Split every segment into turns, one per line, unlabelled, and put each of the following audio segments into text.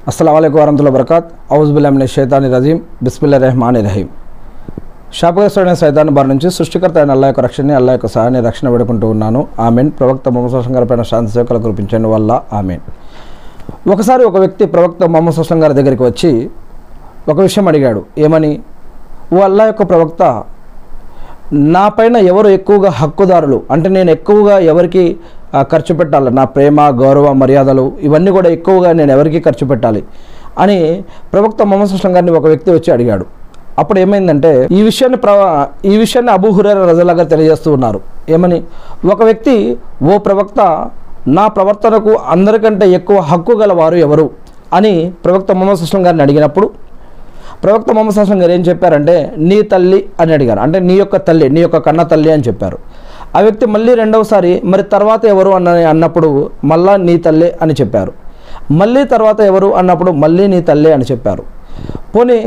अस्सलाम वालेकुम वरहमतुल्लाहि वबरकातुहू औज़ुबिल्लाहि मिनश शैतानिर रजीम बिस्मिल्लाहिर रहमानिर रहीम శాపగ్రస్తుడైన సైతాన్ బారి నుంచి సృష్టికర్త అయిన అల్లాహ్ యొక్క రక్షణని అల్లాహ్ యొక్క సహాయాన్ని రక్షణ వేడుకుంటూ ఉన్నాను. ఆమీన్. ప్రవక్త ముహమ్మద్ సల్లల్లాహు అలైహి వసల్లం గారి పైన శాంతి కురిపించండి వల్ల ఆమీన్. ఒకసారి ఒక వ్యక్తి ప్రవక్త ముహమ్మద్ సల్లల్లాహు అలైహి వసల్లం గారి దగ్గరికి వచ్చి ఒక విషయం అడిగాడు. ఏమని? ఓ అల్లాహ్ యొక్క ప్రవక్త, నా పైన ఎవరు ఎక్కువగా హక్కుదారులు, అంటే నేను ఎక్కువగా ఎవరికి ఖర్చు పెట్టాలి, నా ప్రేమ గౌరవ మర్యాదలు ఇవన్నీ కూడా ఎక్కువగా నేను ఎవరికి ఖర్చు పెట్టాలి అని ప్రవక్త ముహమ్మద్ సల్లల్లాహు అలైహి వసల్లం గారిని ఒక వ్యక్తి వచ్చి అడిగాడు. అప్పుడు ఏమైందంటే ఈ విషయాన్ని అబూ హురైరా రజల్లాహు గారు తెలియజేస్తూ ఉన్నారు. ఏమని? ఒక వ్యక్తి, ఓ ప్రవక్త, నా ప్రవర్తనకు అందరికంటే ఎక్కువ హక్కు గల వారు ఎవరు అని ప్రవక్త ముహమ్మద్ సల్లల్లాహు అలైహి వసల్లం గారిని అడిగినప్పుడు ప్రవక్త ముహమ్మద్ సల్లల్లాహు అలైహి వసల్లం గారు ఏం చెప్పారంటే, నీ తల్లి అని అడిగారు. అంటే నీ యొక్క తల్లి, నీ యొక్క కన్న తల్లి అని చెప్పారు. ఆ వ్యక్తి మళ్ళీ రెండవసారి మరి తర్వాత ఎవరు అన్నప్పుడు మళ్ళా నీ తల్లి అని చెప్పారు. మళ్ళీ తర్వాత ఎవరు అన్నప్పుడు మళ్ళీ నీ తల్లి అని చెప్పారు. పోనీ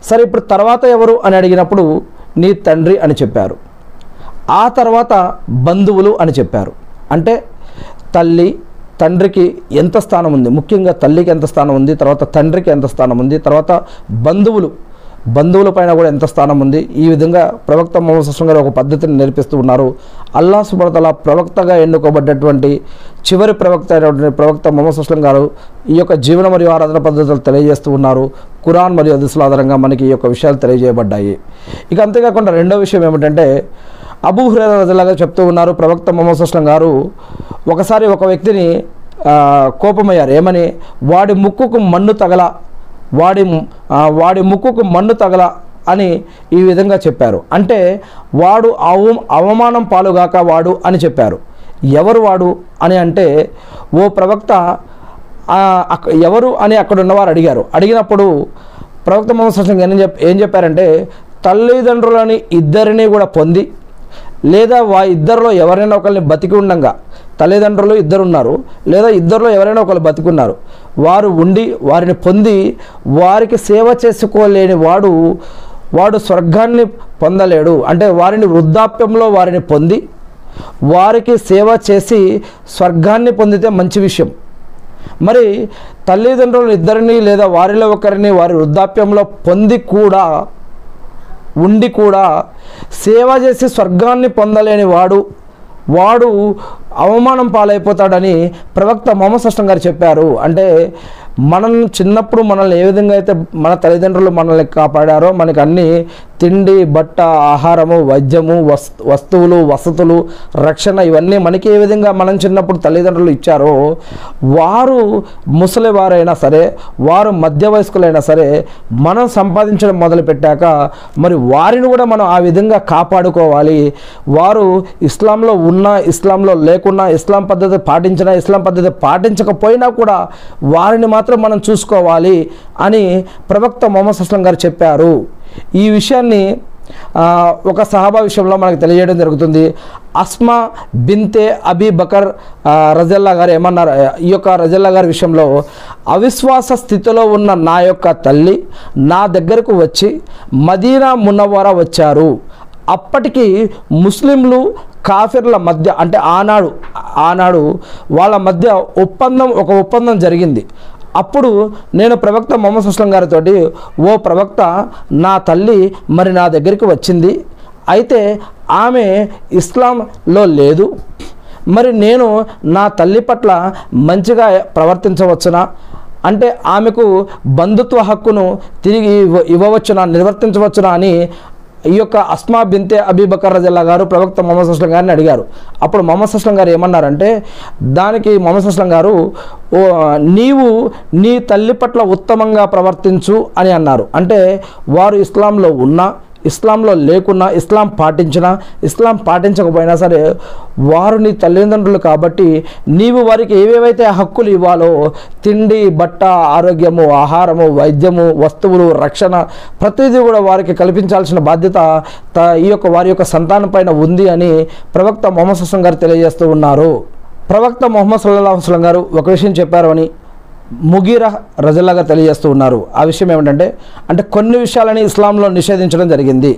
సరే, ఇప్పుడు తర్వాత ఎవరు అని అడిగినప్పుడు నీ తండ్రి అని చెప్పారు. ఆ తర్వాత బంధువులు అని చెప్పారు. అంటే తల్లి తండ్రికి ఎంత స్థానం ఉంది, ముఖ్యంగా తల్లికి ఎంత స్థానం ఉంది, తర్వాత తండ్రికి ఎంత స్థానం ఉంది, తర్వాత బంధువుల పైన కూడా ఎంత స్థానం ఉంది. ఈ విధంగా ప్రవక్త ముహమ్మద్ సల్లల్లాహు అలైహి వసల్లం గారు ఒక పద్ధతిని నేర్పిస్తూ ఉన్నారు. అల్లాహ్ సుబ్హానహు వ తఆలా ప్రవక్తగా ఎన్నుకోబడ్డటువంటి చివరి ప్రవక్త అయినటువంటి ప్రవక్త ముహమ్మద్ సల్లల్లాహు అలైహి వసల్లం గారు ఈ యొక్క జీవన మరియు ఆరాధన పద్ధతులు తెలియజేస్తూ ఉన్నారు. ఖురాన్ మరియు హదీసుల ఆధారంగా మనకి ఈ యొక్క విషయాలు తెలియజేయబడ్డాయి. ఇక అంతేకాకుండా రెండో విషయం ఏమిటంటే, అబూ హురైరా రజల్లాహు గారు చెప్తూ ఉన్నారు, ప్రవక్త ముహమ్మద్ సల్లల్లాహు అలైహి వసల్లం గారు ఒకసారి ఒక వ్యక్తిని కోపమయ్యారు. ఏమని? వాడి ముక్కుకు మన్ను తగల అని ఈ విధంగా చెప్పారు. అంటే వాడు అవమానం పాలుగాక వాడు అని చెప్పారు. ఎవరు వాడు అని అంటే, ఓ ప్రవక్త ఎవరు అని అక్కడ ఉన్నవారు అడిగారు. అడిగినప్పుడు ప్రవక్త ముహమ్మద్ సల్లల్లాహు అలైహి వసల్లం ఏం చెప్పారంటే, తల్లిదండ్రులని ఇద్దరిని కూడా పొంది, లేదా ఇద్దరిలో ఎవరైనా ఒకరిని బతికి ఉండంగా, తల్లిదండ్రులు ఇద్దరు ఉన్నారు, లేదా ఇద్దరిలో ఎవరైనా ఒకరు బతికున్నారు, వారు ఉండి వారిని పొంది వారికి సేవ చేసుకోలేని వాడు స్వర్గాన్ని పొందలేడు. అంటే వారిని వృద్ధాప్యంలో వారిని పొంది వారికి సేవ చేసి స్వర్గాన్ని పొందితే మంచి విషయం. మరి తల్లిదండ్రులు ఇద్దరిని లేదా వారిలో ఒకరిని వారి వృద్ధాప్యంలో ఉండి కూడా సేవ చేసి స్వర్గాన్ని పొందలేని వాడు అవమానం పాలైపోతాడని ప్రవక్త ముహమ్మద్ సల్లల్లాహు అలైహి వసల్లం గారు చెప్పారు. అంటే మనం చిన్నప్పుడు మనల్ని ఏ విధంగా అయితే మన తల్లిదండ్రులు మనల్ని కాపాడారో, మనకి అన్నీ తిండి, బట్ట, ఆహారము, వైద్యము, వస్తువులు, వసతులు, రక్షణ ఇవన్నీ మనకి ఏ విధంగా మనం చిన్నప్పుడు తల్లిదండ్రులు ఇచ్చారో, వారు ముసలివారైనా సరే, వారు మధ్య వయస్కులైనా సరే, మనం సంపాదించడం మొదలుపెట్టాక మరి వారిని కూడా మనం ఆ విధంగా కాపాడుకోవాలి. వారు ఇస్లాంలో ఉన్నా, ఇస్లాంలో లేకున్నా, ఇస్లాం పద్ధతి పాటించినా, ఇస్లాం పద్ధతి పాటించకపోయినా కూడా వారిని మాత్రం మనం చూసుకోవాలి అని ప్రవక్త ముహమ్మద్ సల్లల్లాహు అలైహి వసల్లం గారు చెప్పారు. ఈ విషయాన్ని ఒక సహాబా విషయంలో మనకు తెలియజేయడం జరుగుతుంది. అస్మా బింతే అబీ బకర్ రజల్లా గారు ఏమన్నారు? ఈ యొక్క రజల్లా గారి విషయంలో, అవిశ్వాస స్థితిలో ఉన్న నా యొక్క తల్లి నా దగ్గరకు వచ్చి మదీనా మునవ్వర వచ్చారు. అప్పటికి ముస్లింలు కాఫిర్ల మధ్య, అంటే ఆనాడు వాళ్ళ మధ్య ఒక ఒప్పందం జరిగింది. అప్పుడు నేను ప్రవక్త ముహమ్మద్ సల్లల్లాహు అలైహి వసల్లం గారితో, ఓ ప్రవక్త, నా తల్లి మరి నా దగ్గరికి వచ్చింది, అయితే ఆమె ఇస్లాంలో లేదు, మరి నేను నా తల్లి పట్ల మంచిగా ప్రవర్తించవచ్చునా, అంటే ఆమెకు బంధుత్వ హక్కును తిరిగి ఇవ్వవచ్చునా, నిర్వర్తించవచ్చునా అని ఈ యొక్క అస్మా బింతే అబీ బకర్ రజల్లాహు గారు ప్రవక్త ముహమ్మద్ సల్లల్లాహు అలైహి వసల్లం గారిని అడిగారు. అప్పుడు ముహమ్మద్ సల్లల్లాహు అలైహి వసల్లం గారు ఏమన్నారంటే, దానికి ముహమ్మద్ సల్లల్లాహు అలైహి వసల్లం గారు, నీవు నీ తల్లి పట్ల ఉత్తమంగా ప్రవర్తించు అని అన్నారు. అంటే వారు ఇస్లాంలో ఉన్నా, ఇస్లాంలో లేకున్నా, ఇస్లాం పాటించినా, ఇస్లాం పాటించకపోయినా సరే వారు నీ తల్లిదండ్రులు కాబట్టి నీవు వారికి ఏవేవైతే హక్కులు ఇవ్వాలో, తిండి, బట్ట, ఆరోగ్యము, ఆహారము, వైద్యము, వస్తువులు, రక్షణ, ప్రతిదీ కూడా వారికి కల్పించాల్సిన బాధ్యత వారి యొక్క సంతానం పైన ఉంది అని ప్రవక్త ముహమ్మద్ సల్లల్లాహు అలైహి వసల్లం గారు తెలియజేస్తూ ఉన్నారు. ప్రవక్త ముహమ్మద్ సల్లల్లాహు అలైహి వసల్లం గారు ఒక విషయం చెప్పారు అని ముగీరా రజల్లాహు గారు తెలియజేస్తూ ఉన్నారు. ఆ విషయం ఏమిటంటే, కొన్ని విషయాలని ఇస్లాంలో నిషేధించడం జరిగింది.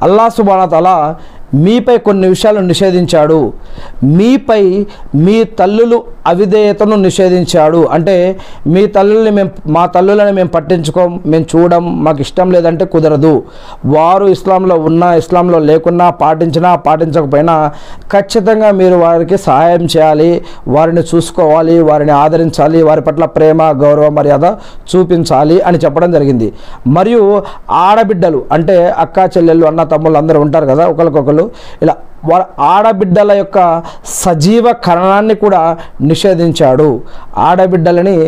అల్లాహ్ సుబ్హానహు వ తఆలా మీపై కొన్ని విషయాలను నిషేధించాడు. మీపై మీ తల్లులు అవిధేయతను నిషేధించాడు. అంటే మీ తల్లుల్ని మా తల్లులని మేము పట్టించుకోం, మేము చూడం, మాకు ఇష్టం లేదంటే కుదరదు. వారు ఇస్లాంలో ఉన్నా ఇస్లాంలో లేకున్నా, పాటించినా పాటించకపోయినా ఖచ్చితంగా మీరు వారికి సహాయం చేయాలి, వారిని చూసుకోవాలి, వారిని ఆదరించాలి, వారి పట్ల ప్రేమ గౌరవ మర్యాద చూపించాలి అని చెప్పడం జరిగింది. మరియు ఆడబిడ్డలు అంటే అక్క చెల్లెళ్ళు అన్న తమ్ముళ్ళు అందరూ ఉంటారు కదా, ఒకరికొకరు ఇలా ఆడబిడ్డల యొక్క సజీవ ఖననాన్ని కూడా నిషేధించాడు. ఆడబిడ్డలని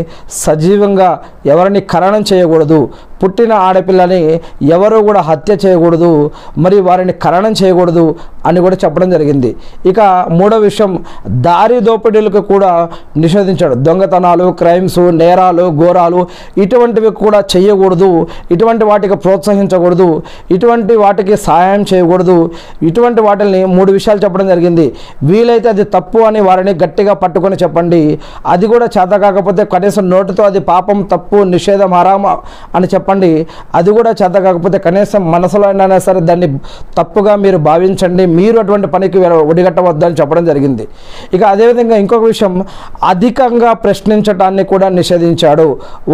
సజీవంగా ఎవరిని ఖననం చేయకూడదు, పుట్టిన ఆడపిల్లని ఎవరు కూడా హత్య చేయకూడదు, మరి వారిని ఖననం చేయకూడదు అని కూడా చెప్పడం జరిగింది. ఇక మూడో విషయం, దారి దోపిడీలకు కూడా నిషేధించాడు. దొంగతనాలు, క్రైమ్స్, నేరాలు, ఘోరాలు ఇటువంటివి కూడా చేయకూడదు, ఇటువంటి వాటికి ప్రోత్సహించకూడదు, ఇటువంటి వాటికి సహాయం చేయకూడదు. ఇటువంటి వాటిని 3 విషయాలు చెప్పడం జరిగింది. వీలైతే అది తప్పు అని వారిని గట్టిగా పట్టుకొని చెప్పండి. అది కూడా చేత కాకపోతే కనీసం నోటితో అది పాపం, తప్పు, నిషేధం, హరామ అని చెప్పండి. అది కూడా చేత కాకపోతే కనీసం మనసులో అయినా సరే దాన్ని తప్పుగా మీరు భావించండి, మీరు అటువంటి పనికి ఒడిగట్టవద్దు అని చెప్పడం జరిగింది. ఇక అదేవిధంగా ఇంకొక విషయం, అధికంగా ప్రశ్నించడాన్ని కూడా నిషేధించాడు.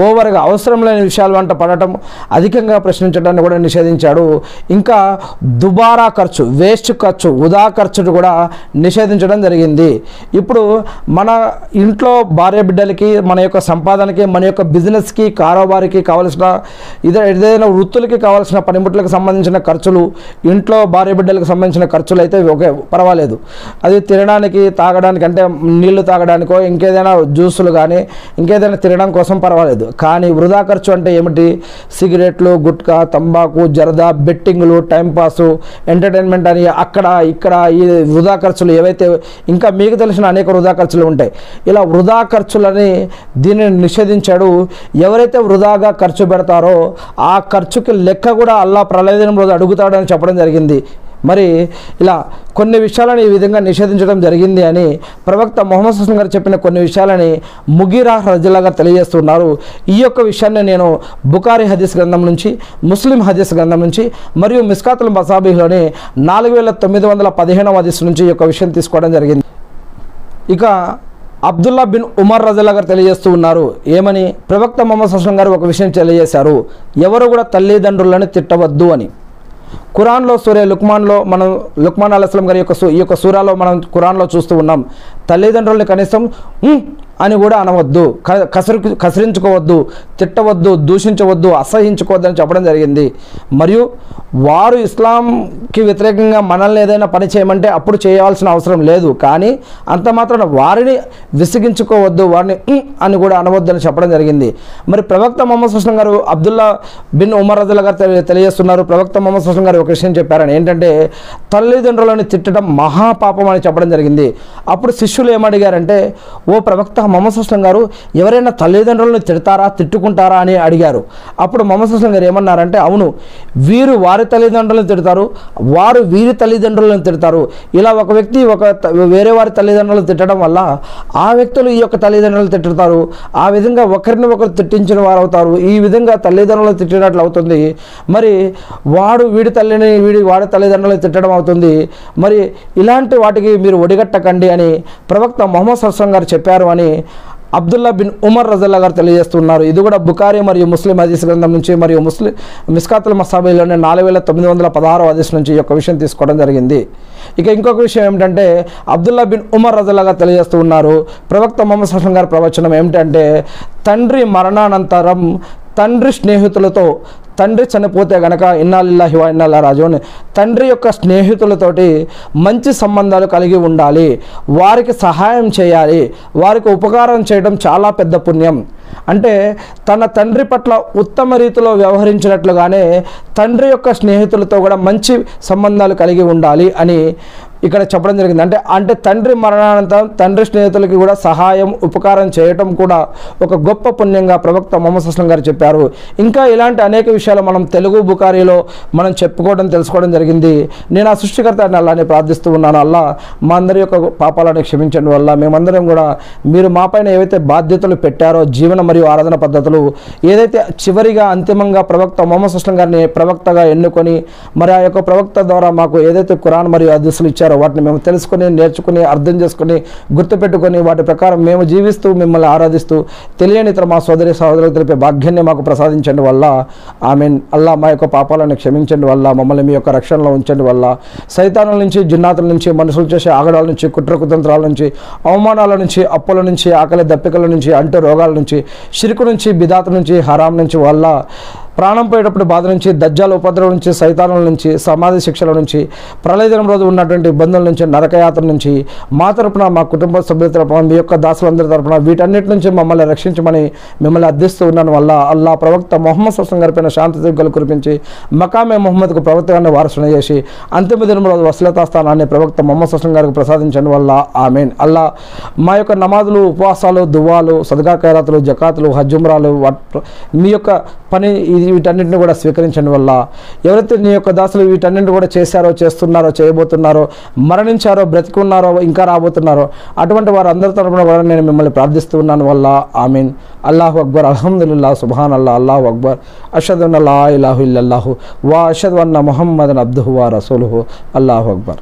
ఓవర్గా అవసరం లేని విషయాలు వంట పడటం, అధికంగా ప్రశ్నించడాన్ని కూడా నిషేధించాడు. ఇంకా దుబారా ఖర్చు, వేస్ట్ ఖర్చు, వృధా ఖర్చును కూడా నిషేధించడం జరిగింది. ఇప్పుడు మన ఇంట్లో భార్య బిడ్డలకి, మన యొక్క సంపాదనకి, మన యొక్క బిజినెస్కి, కారోబారికి కావలసిన ఏదైనా వృత్తులకి కావాల్సిన పనిముట్లకు సంబంధించిన ఖర్చులు, ఇంట్లో భార్య బిడ్డలకు సంబంధించిన ఖర్చులు అయితే ఓకే పర్వాలేదు. అది తినడానికి, తాగడానికి, అంటే నీళ్లు తాగడానికో, ఇంకేదైనా జ్యూసులు కానీ ఇంకేదైనా తినడం కోసం పర్వాలేదు. కానీ వృధా ఖర్చు అంటే ఏమిటి? సిగరెట్లు, గుట్కా, తంబాకు, జరదా, బెట్టింగ్లు, టైంపాసు, ఎంటర్టైన్మెంట్ అని అక్కడ ఇక్కడ ఈ వృధా ఖర్చులు ఏవైతే ఇంకా మీకు తెలిసిన అనేక వృధా ఖర్చులు ఉంటాయి. ఇలా వృధా ఖర్చులని దీనిని నిషేధించాడు. ఎవరైతే వృధాగా ఖర్చు పెడతారో ఆ ఖర్చుకి లెక్క కూడా అల్లా ప్రళయ దినం రోజు అడుగుతాడని చెప్పడం జరిగింది. మరి ఇలా కొన్ని విషయాలను ఈ విధంగా నిషేధించడం జరిగింది అని ప్రవక్త ముహమ్మద్ సల్లల్లాహు అలైహి వసల్లం గారు చెప్పిన కొన్ని విషయాలని ముగీరా రజుల్లా గారు తెలియజేస్తున్నారు. ఈ యొక్క విషయాన్ని నేను బుఖారీ హదీస్ గ్రంథం నుంచి, ముస్లిం హదీస్ గ్రంథం నుంచి మరియు మిస్కాతుల్ మసాబీహ్లోని 4915వ హదీస్ నుంచి ఈ యొక్క విషయం తీసుకోవడం జరిగింది. ఇక అబ్దుల్లా బిన్ ఉమర్ రజల్లా గారు తెలియజేస్తూ ఉన్నారు. ఏమని? ప్రవక్త ముహమ్మద్ సల్లల్లాహు అలైహి వసల్లం గారు ఒక విషయం తెలియజేశారు, ఎవరు కూడా తల్లిదండ్రులను తిట్టవద్దు అని. ఖురాన్లో సూరే లుక్మాన్లో మనం లుక్మాన్ అలైహిస్సలాం గారి ఈ యొక్క సూరాలో మనం ఖురాన్లో చూస్తూ ఉన్నాం, తల్లిదండ్రుల్ని కనీసం అని కూడా అనవద్దు, కసిరించుకోవద్దు, తిట్టవద్దు, దూషించవద్దు, అసహించుకోవద్దు అని చెప్పడం జరిగింది. మరియు వారు ఇస్లాంకి వ్యతిరేకంగా మనల్ని ఏదైనా పని చేయమంటే అప్పుడు చేయాల్సిన అవసరం లేదు, కానీ అంత మాత్రాన వారిని విసిగించుకోవద్దు, వారిని అని కూడా అనవద్దు అని చెప్పడం జరిగింది. మరి ప్రవక్త ముహమ్మద్ సల్లల్లాహు అలైహి వసల్లం గారు అబ్దుల్లా బిన్ ఉమర్ రజల్లా గారు తెలియజేస్తున్నారు, ప్రవక్త ముహమ్మద్ సల్లల్లాహు అలైహి వసల్లం గారు ఒక విషయం చెప్పారని, ఏంటంటే తల్లిదండ్రులను తిట్టడం మహాపాపం అని చెప్పడం జరిగింది. అప్పుడు శిష్యులు ఏమడిగారంటే, ఓ ప్రవక్త ముహమ్మద్ సల్లల్లాహు అలైహి వసల్లం గారు, ఎవరైనా తల్లిదండ్రులను తిడతారా, తిట్టుకుంటారా అని అడిగారు. అప్పుడు ముహమ్మద్ సల్లల్లాహు అలైహి వసల్లం గారు ఏమన్నారంటే, అవును, వీరు వారి తల్లిదండ్రులను తిడతారు, వారు వీరి తల్లిదండ్రులను తిడతారు. ఇలా ఒక వ్యక్తి వేరే వారి తల్లిదండ్రులను తిట్టడం వల్ల ఆ వ్యక్తులు ఈ యొక్క తల్లిదండ్రులను తిట్టుతారు, ఆ విధంగా ఒకరిని ఒకరు తిట్టించిన వారు అవుతారు, ఈ విధంగా తల్లిదండ్రులను తిట్టినట్లు అవుతుంది. మరి వాడు వాడి తల్లిదండ్రులను తిట్టడం అవుతుంది. మరి ఇలాంటి వాటికి మీరు ఒడిగట్టకండి అని ప్రవక్త ముహమ్మద్ సల్లల్లాహు అలైహి వసల్లం గారు చెప్పారు అని అబ్దుల్లా బిన్ ఉమర్ రజల్లా గారు తెలియజేస్తున్నారు. ఇది కూడా బుఖారీ మరియు ముస్లిం హదీస్ గ్రంథం నుంచి మరియు మిస్కాతుల్ మసాబీలోని 4916వ హదీస్ నుంచి ఈ యొక్క విషయం తీసుకోవడం జరిగింది. ఇక ఇంకొక విషయం ఏమిటంటే, అబ్దుల్లా బిన్ ఉమర్ రజల్లా గారు తెలియజేస్తూ ఉన్నారు, ప్రవక్త ముహమ్మద్ సల్లల్లాహు అలైహి వసల్లం గారి ప్రవచనం ఏమిటంటే, తండ్రి మరణానంతరం తండ్రి స్నేహితులతో, తండ్రి చనిపోతే గనక ఇన్నా లిల్లాహి వ ఇన్నా ఇలైహి రాజిఊన్, తండ్రి యొక్క స్నేహితులతోటి మంచి సంబంధాలు కలిగి ఉండాలి, వారికి సహాయం చేయాలి, వారికి ఉపకారం చేయడం చాలా పెద్ద పుణ్యం. అంటే తన తండ్రి పట్ల ఉత్తమ రీతిలో వ్యవహరించినట్లుగానే తండ్రి యొక్క స్నేహితులతో కూడా మంచి సంబంధాలు కలిగి ఉండాలి అని ఇక్కడ చెప్పడం జరిగింది. అంటే తండ్రి మరణానంతరం తండ్రి స్నేహితులకి కూడా సహాయం, ఉపకారం చేయటం కూడా ఒక గొప్ప పుణ్యంగా ప్రవక్త ముహమ్మద్ సల్లల్లాహు అలైహి వసల్లం గారు చెప్పారు. ఇంకా ఇలాంటి అనేక విషయాలు మనం తెలుగు బుఖారీలో మనం చెప్పుకోవడం, తెలుసుకోవడం జరిగింది. నేను ఆ సృష్టికర్త అల్లాని ప్రార్థిస్తూ ఉన్నాను, అల్లా మా అందరి యొక్క పాపాలను క్షమించడం వల్ల మేమందరం కూడా మీరు మా పైన ఏవైతే బాధ్యతలు పెట్టారో, జీవన మరియు ఆరాధన పద్ధతులు ఏదైతే చివరిగా అంతిమంగా ప్రవక్త ముహమ్మద్ సల్లల్లాహు అలైహి వసల్లం గారిని ప్రవక్తగా ఎన్నుకొని మరి ఆ యొక్క ప్రవక్త ద్వారా మాకు ఏదైతే ఖురాన్ మరియు హదీసులు ఇచ్చారో చెప్పారో వాటిని మేము తెలుసుకొని నేర్చుకుని అర్థం చేసుకుని గుర్తుపెట్టుకొని వాటి ప్రకారం మేము జీవిస్తూ మిమ్మల్ని ఆరాధిస్తూ తెలియని ఇతర మా సోదరి సహోదరులకు తెలిపే భాగ్యాన్ని మాకు ప్రసాదించండి వల్ల ఆమేన్. అల్లా మా యొక్క పాపాలను క్షమించండి వల్ల మమ్మల్ని మీ యొక్క రక్షణలో ఉంచండి వల్ల సైతానుల నుంచి జిన్నాతుల నుంచి మనుషులు చేసే ఆగడాల నుంచి కుట్ర కుతంత్రాల నుంచి అవమానాల నుంచి అప్పుల నుంచి ఆకలి దప్పికల నుంచి అంటు రోగాల నుంచి షిర్కు నుంచి బిదాత్ నుంచి హరాం నుంచి వల్ల ప్రాణం పోయేటప్పుడు బాధ నుంచి దజ్జాల ఉపద్రవం నుంచి సైతానుల నుంచి సమాధి శిక్షల నుంచి ప్రళయదినం రోజు ఉన్నటువంటి ఇబ్బందుల నుంచి నరకయాత్ర నుంచి మా తరపున మా కుటుంబ సభ్యుల తరపున మీ యొక్క దాసులందరి తరపున వీటన్నిటి నుంచి మమ్మల్ని రక్షించమని మిమ్మల్ని అర్థిస్తూ ఉన్నాను వల్ల అల్లా ప్రవక్త మొహమ్మద్ సల్లం గారిపైన శాంతి దిగ్గలు కురిపించి మకామే మొహమ్మద్కు ప్రవక్తగాన్ని వారసున చేసి అంతిమ దినం రోజు వసలతా స్థానాన్ని ప్రవక్త మొహమ్మద్ సల్లం గారికి ప్రసాదించండి వల్ల ఆమేన్. అల్లా మా యొక్క నమాజులు ఉపవాసాలు దువాలు సదకా ఖైరాతులు జకాతులు హజ్జుమ్రాలు మీ యొక్క పని వీటన్నింటిని కూడా స్వీకరించండి వల్ల ఎవరైతే నీ యొక్క దాసులు వీటన్నింటిని కూడా చేశారో చేస్తున్నారో చేయబోతున్నారో మరణించారో బ్రతికున్నారో ఇంకా రాబోతున్నారో అటువంటి వారు అందరి తరపున కూడా నేను మిమ్మల్ని ప్రార్థిస్తూ ఉన్నాను వల్ల ఆమీన్. అల్లాహు అక్బర్ అల్హమ్దులిల్లాహ్ సుబ్హాన్ అల్లాహ్ అల్లాహు అక్బర్ అషహదు అన్ లా ఇలాహా ఇల్లల్లాహు వా అషహదు అన్న ముహమ్మదన్ అబ్దుహు వా రసూలుహు అల్లాహు అక్బర్.